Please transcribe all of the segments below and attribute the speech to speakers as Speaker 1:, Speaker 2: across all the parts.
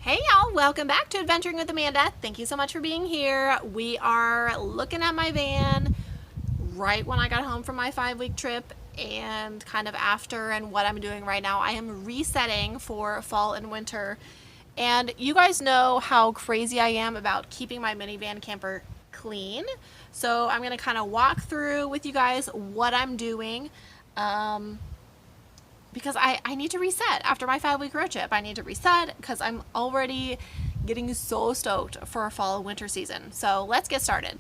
Speaker 1: Hey y'all, welcome back to Adventuring with Amanda. Thank you so much for being here. We are looking at my van right when I got home from my 5-week trip and kind of after, and what I'm doing right now. I am resetting for fall and winter. And you guys know how crazy I am about keeping my minivan camper clean. So I'm gonna kind of walk through with you guys what I'm doing. Because I need to reset after my 5-week road trip. I need to reset because I'm already getting so stoked for fall and winter season. So let's get started.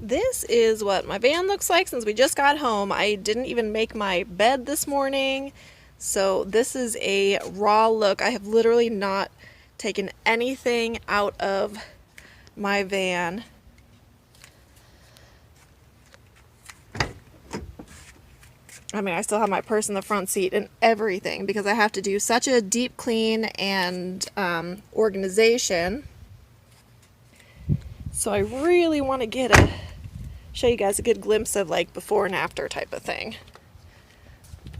Speaker 1: This is what my van looks like since we just got home. I didn't even make my bed this morning. So this is a raw look. I have literally not taken anything out of my van. I mean, I still have my purse in the front seat and everything because I have to do such a deep clean and organization. So I really want to show you guys a good glimpse of like before and after type of thing.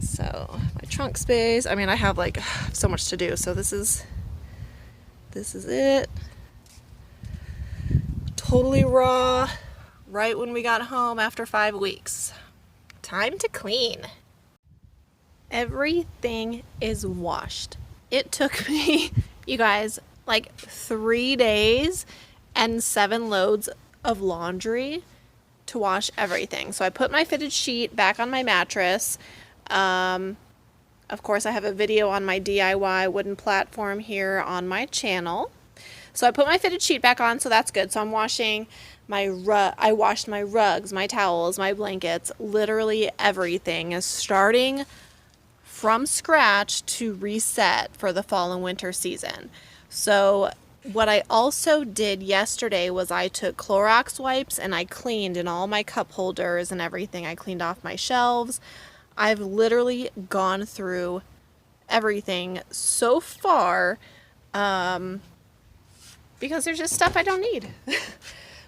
Speaker 1: So my trunk space, I mean, I have like so much to do. So this is it. Totally raw, right when we got home after 5 weeks. Time to clean. Everything is washed. It took me, you guys, like 3 days and 7 loads of laundry to wash everything. So I put my fitted sheet back on my mattress. Of course, I have a video on my DIY wooden platform here on my channel. So I put my fitted sheet back on, so that's good. So I'm washing I washed my rugs, my towels, my blankets, literally everything is starting from scratch to reset for the fall and winter season. So what I also did yesterday was I took Clorox wipes and I cleaned in all my cup holders and everything. I cleaned off my shelves. I've literally gone through everything so far because there's just stuff I don't need.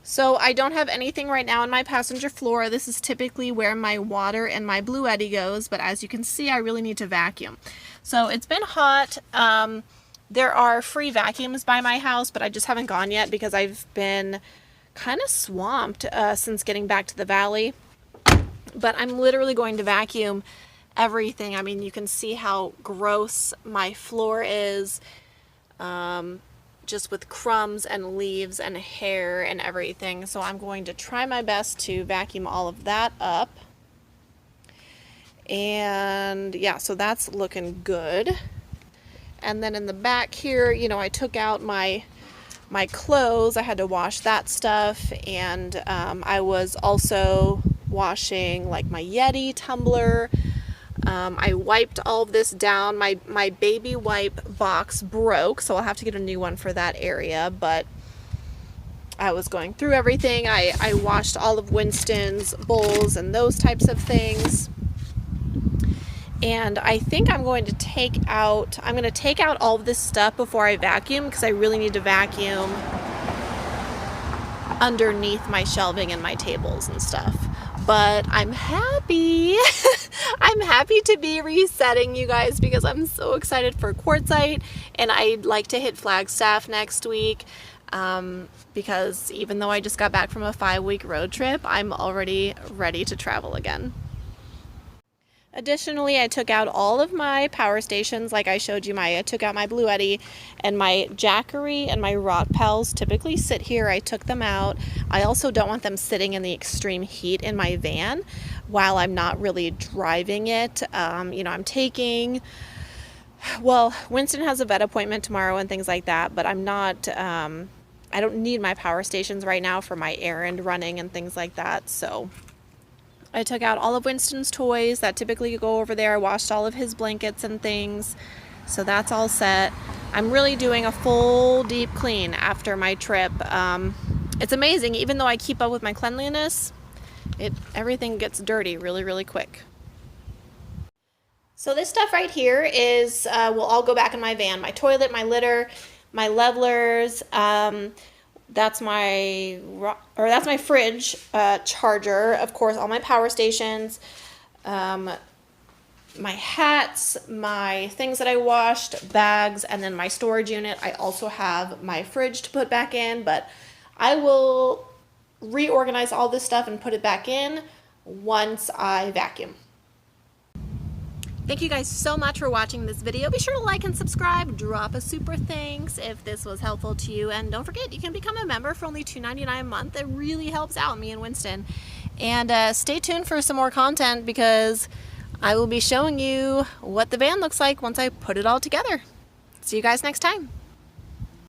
Speaker 1: So I don't have anything right now on my passenger floor. This is typically where my water and my Blue Eddy goes, but as you can see, I really need to vacuum. So it's been hot. There are free vacuums by my house, but I just haven't gone yet because I've been kind of swamped since getting back to the valley. But I'm literally going to vacuum everything. I mean, you can see how gross my floor is. Just with crumbs and leaves and hair and everything. So I'm going to try my best to vacuum all of that up. And yeah, so that's looking good. And then in the back here, you know, I took out my clothes. I had to wash that stuff. And I was also washing like my Yeti tumbler. I wiped all of this down. My baby wipe box broke, so I'll have to get a new one for that area, but I was going through everything. I washed all of Winston's bowls and those types of things. And I think I'm going to take out all of this stuff before I vacuum because I really need to vacuum underneath my shelving and my tables and stuff. But I'm happy. I'm happy to be resetting, you guys, because I'm so excited for Quartzsite, and I'd like to hit Flagstaff next week because even though I just got back from a 5-week road trip, I'm already ready to travel again. Additionally, I took out all of my power stations like I showed you. I took out my Blue Eddy, and my Jackery and my Rock Pals typically sit here. I took them out. I also don't want them sitting in the extreme heat in my van while I'm not really driving it. You know, Winston has a vet appointment tomorrow and things like that, but I'm not, I don't need my power stations right now for my errand running and things like that, so I took out all of Winston's toys that typically go over there. I washed all of his blankets and things. So that's all set. I'm really doing a full deep clean after my trip. It's amazing. Even though I keep up with my cleanliness, everything gets dirty really, really quick. So this stuff right here will all go back in my van. My toilet, my litter, my levelers, that's my fridge charger, of course, all my power stations, my hats, my things that I washed, bags, and then my storage unit. I also have my fridge to put back in, but I will reorganize all this stuff and put it back in once I vacuum. Thank you guys so much for watching this video. Be sure to like and subscribe. Drop a super thanks if this was helpful to you. And don't forget, you can become a member for only $2.99 a month. It really helps out me and Winston. And stay tuned for some more content because I will be showing you what the van looks like once I put it all together. See you guys next time.